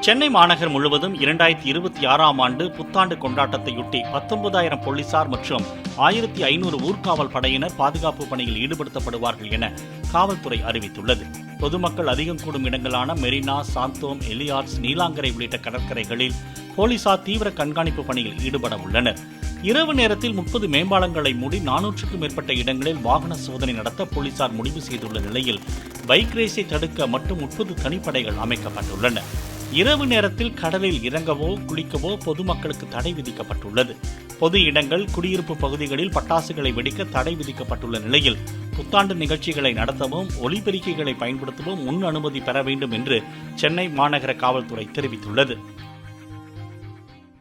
சென்னை மாநகர் முழுவதும் 2026ஆம் ஆண்டு புத்தாண்டு கொண்டாட்டத்தையொட்டி 19,000 போலீசார் மற்றும் 1,500 ஊர்காவல் படையினர் பாதுகாப்பு பணியில் ஈடுபடுத்தப்படுவார்கள் என காவல்துறை அறிவித்துள்ளது. பொதுமக்கள் அதிகம் கூடும் இடங்களான மெரினா, சாந்தோம், எலியார்ட்ஸ், நீலாங்கரை உள்ளிட்ட கடற்கரைகளில் போலீசார் தீவிர கண்காணிப்பு பணியில் ஈடுபட உள்ளனர். இரவு நேரத்தில் 30 மேம்பாலங்களை மூடி 400க்கும் மேற்பட்ட இடங்களில் வாகன சோதனை நடத்த போலீசார் முடிவு செய்துள்ள நிலையில் பைக் ரேஸை தடுக்க மட்டும் 30 தனிப்படைகள் அமைக்கப்பட்டுள்ளன. இரவு நேரத்தில் கடலில் இறங்கவோ குளிக்கவோ பொதுமக்களுக்கு தடை விதிக்கப்பட்டுள்ளது. பொது இடங்கள், குடியிருப்பு பகுதிகளில் பட்டாசுகளை வெடிக்க தடை விதிக்கப்பட்டுள்ள நிலையில் புத்தாண்டு நிகழ்ச்சிகளை நடத்தவும் ஒலிபெருக்கிகளை பயன்படுத்தவும் முன் அனுமதி பெற வேண்டும் என்று சென்னை மாநகர காவல்துறை தெரிவித்துள்ளது.